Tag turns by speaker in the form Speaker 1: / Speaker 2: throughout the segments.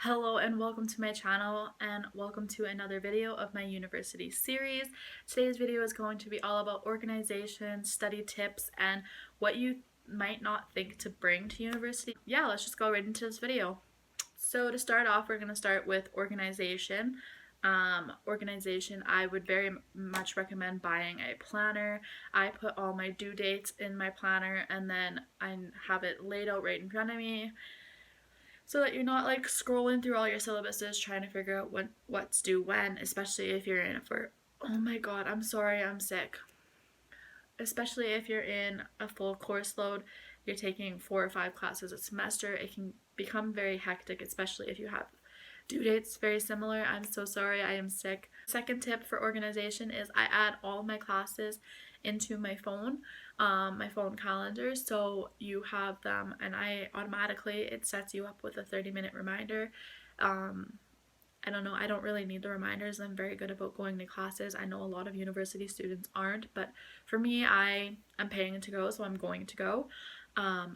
Speaker 1: Hello and welcome to my channel and welcome to another video of my university series. Today's video is going to be all about organization, study tips, and what you might not think to bring to university. Yeah, let's just go right into this video. So to start off, we're going to start with organization. Organization, I would very much recommend buying a planner. I put all my due dates in my planner and then I have it laid out right in front of me, so that you're not like scrolling through all your syllabuses trying to figure out what's due when, especially if you're in it for, oh my god, I'm sorry, I'm sick. Especially if you're in a full course load, you're taking 4 or 5 classes a semester, it can become very hectic, especially if you have due dates very similar. I'm so sorry, I am sick. Second tip for organization is I add all my classes into my phone calendar, so you have them and it sets you up with a 30-minute reminder. I don't know, I don't really need the reminders. I'm very good about going to classes. I know a lot of university students aren't, but for me, I'm paying to go, so I'm going to go.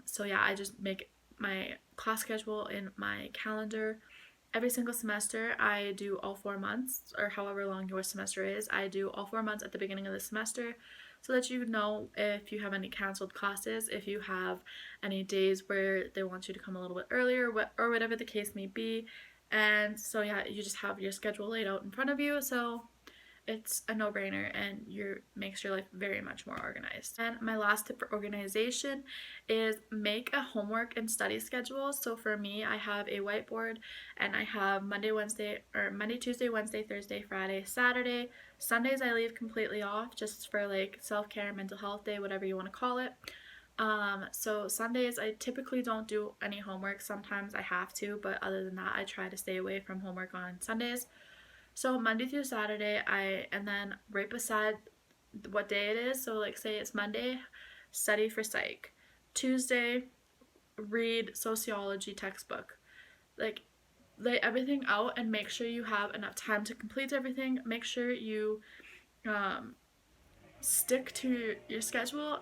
Speaker 1: So yeah, I just make my class schedule in my calendar. Every single semester, I do all 4 months, or however long your semester is. I do all 4 months at the beginning of the semester so that you know if you have any canceled classes, if you have any days where they want you to come a little bit earlier, or whatever the case may be. And so yeah, you just have your schedule laid out in front of you, so it's a no-brainer and makes your life very much more organized. And my last tip for organization is make a homework and study schedule. So for me, I have a whiteboard and I have Monday, Tuesday, Wednesday, Thursday, Friday, Saturday. Sundays I leave completely off just for like self-care, mental health day, whatever you want to call it. So Sundays I typically don't do any homework. Sometimes I have to, but other than that, I try to stay away from homework on Sundays. So Monday through Saturday, and then right beside what day it is, so like say it's Monday, study for psych. Tuesday, read sociology textbook. Like, lay everything out and make sure you have enough time to complete everything. Make sure you stick to your schedule.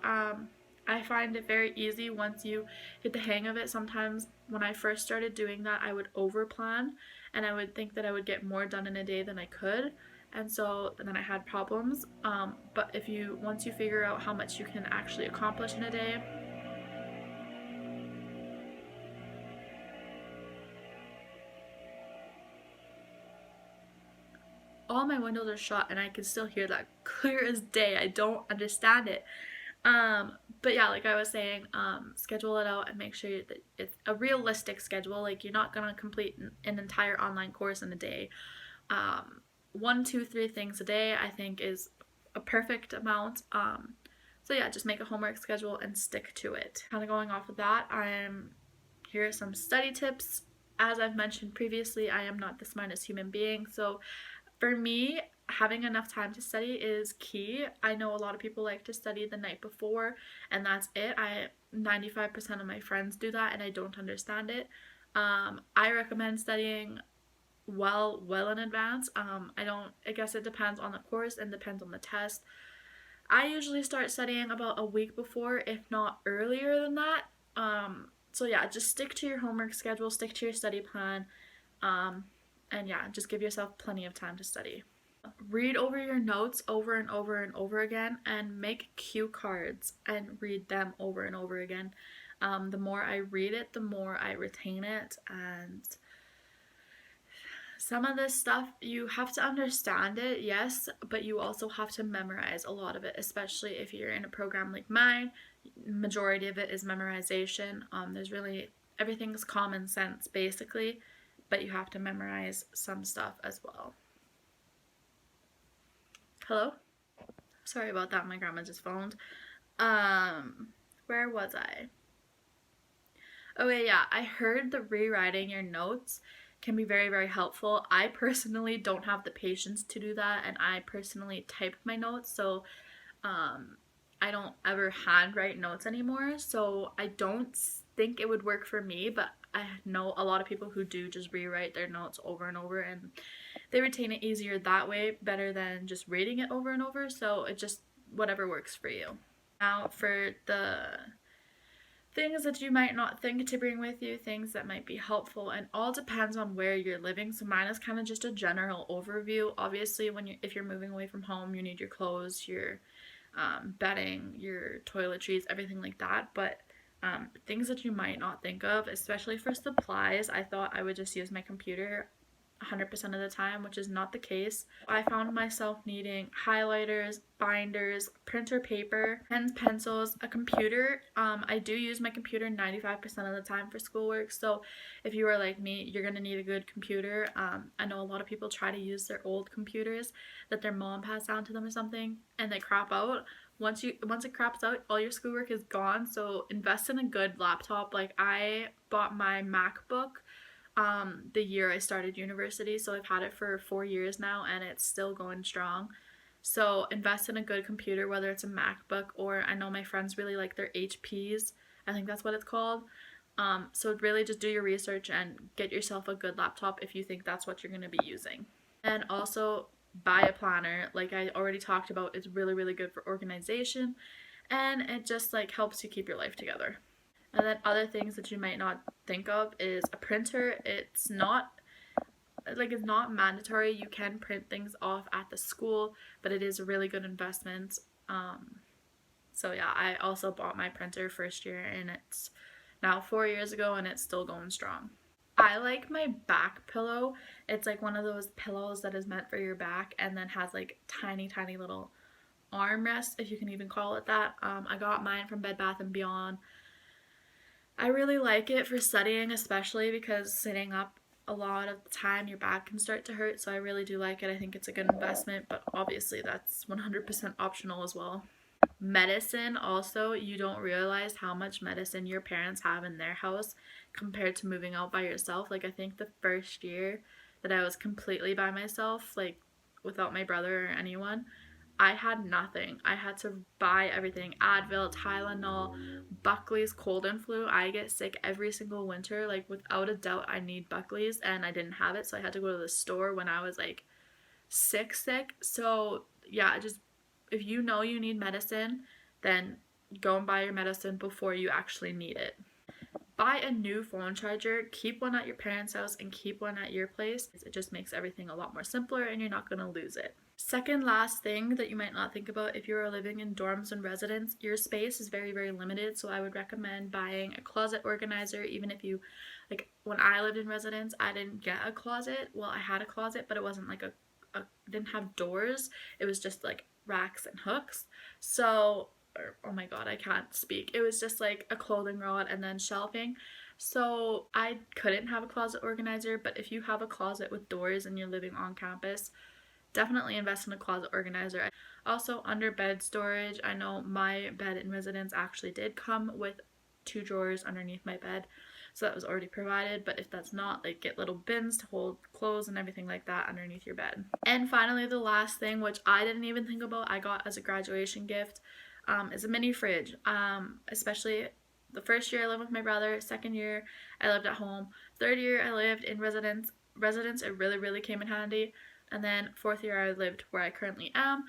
Speaker 1: I find it very easy once you get the hang of it. Sometimes when I first started doing that, I would over plan and I would think that I would get more done in a day than I could. And so then I had problems. But once you figure out how much you can actually accomplish in a day, all my windows are shut and I can still hear that clear as day. I don't understand it. But yeah, like I was saying, schedule it out and make sure that it's a realistic schedule. Like, you're not gonna complete an entire online course in a day. 1, 2, 3 things a day I think is a perfect amount. So yeah, just make a homework schedule and stick to it. Kind of going off of that, here are some study tips. As I've mentioned previously, I am not the smartest human being, so for me, having enough time to study is key. I know a lot of people like to study the night before and that's it. 95% of my friends do that and I don't understand it. I recommend studying well in advance. I guess it depends on the course and depends on the test. I usually start studying about a week before, if not earlier than that. So yeah, just stick to your homework schedule, stick to your study plan, and yeah, just give yourself plenty of time to study. Read over your notes over and over and over again and make cue cards and read them over and over again. The more I read it, the more I retain it, and some of this stuff you have to understand it, yes, but you also have to memorize a lot of it, especially if you're in a program like mine. Majority of it is memorization. Everything's common sense basically, but you have to memorize some stuff as well. Hello? Sorry about that, my grandma just phoned. Where was I? Okay, yeah, I heard that rewriting your notes can be very, very helpful. I personally don't have the patience to do that, and I personally type my notes, so I don't ever handwrite notes anymore, so I don't think it would work for me, but I know a lot of people who do just rewrite their notes over and over, and they retain it easier that way, better than just reading it over and over, so it just, whatever works for you. Now for the things that you might not think to bring with you, things that might be helpful, and all depends on where you're living. So mine is kind of just a general overview. Obviously, if you're moving away from home, you need your clothes, your bedding, your toiletries, everything like that. But things that you might not think of, especially for supplies, I thought I would just use my computer 100% of the time, which is not the case. I found myself needing highlighters, binders, printer paper, pens, pencils, a computer. I do use my computer 95% of the time for schoolwork, so if you are like me, you're going to need a good computer. I know a lot of people try to use their old computers that their mom passed down to them or something, and they crap out. Once it craps out, all your schoolwork is gone, so invest in a good laptop. Like, I bought my MacBook the year I started university, so I've had it for 4 years now and it's still going strong. So invest in a good computer, whether it's a MacBook or I know my friends really like their HPs. I think that's what it's called. So really just do your research and get yourself a good laptop if you think that's what you're going to be using. And also buy a planner, like I already talked about. It's really, really good for organization, and it just like helps you keep your life together. And then other things that you might not think of is a printer. It's not mandatory. You can print things off at the school, but it is a really good investment. So yeah, I also bought my printer first year, and it's now 4 years ago and it's still going strong. I like my back pillow. It's like one of those pillows that is meant for your back and then has like tiny, tiny little armrest, if you can even call it that. I got mine from Bed Bath & Beyond. I really like it for studying, especially because sitting up a lot of the time your back can start to hurt, so I really do like it. I think it's a good investment, but obviously that's 100% optional as well. Medicine also, you don't realize how much medicine your parents have in their house compared to moving out by yourself. Like, I think the first year that I was completely by myself, like without my brother or anyone, I had nothing. I had to buy everything. Advil, Tylenol, Buckley's cold and flu. I get sick every single winter. Like, without a doubt, I need Buckley's, and I didn't have it, so I had to go to the store when I was like sick. So yeah, just if you know you need medicine, then go and buy your medicine before you actually need it. Buy a new phone charger, keep one at your parents' house and keep one at your place. It just makes everything a lot more simpler and you're not going to lose it. Second last thing that you might not think about, if you are living in dorms and residence, your space is very, very limited, so I would recommend buying a closet organizer. Even if you, like, when I lived in residence, I didn't get a closet. Well, I had a closet, but it wasn't like didn't have doors. It was just like racks and hooks. So, oh my god, I can't speak. It was just like a clothing rod and then shelving. So I couldn't have a closet organizer, but if you have a closet with doors and you're living on campus, definitely invest in a closet organizer. Also, under bed storage, I know my bed in residence actually did come with 2 drawers underneath my bed, so that was already provided. But if that's not, like, get little bins to hold clothes and everything like that underneath your bed. And finally, the last thing, which I didn't even think about, I got as a graduation gift, is a mini fridge. Especially the first year I lived with my brother, second year I lived at home, third year I lived in residence, it really came in handy, and then fourth year I lived where I currently am.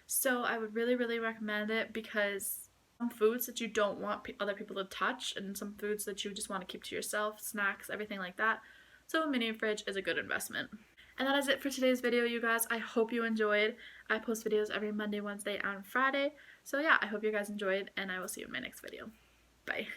Speaker 1: So I would really recommend it, because some foods that you don't want other people to touch, and some foods that you just want to keep to yourself, snacks, everything like that. So a mini fridge is a good investment. And that is it for today's video, you guys. I hope you enjoyed. I post videos every Monday, Wednesday, and Friday. So yeah, I hope you guys enjoyed, and I will see you in my next video. Bye.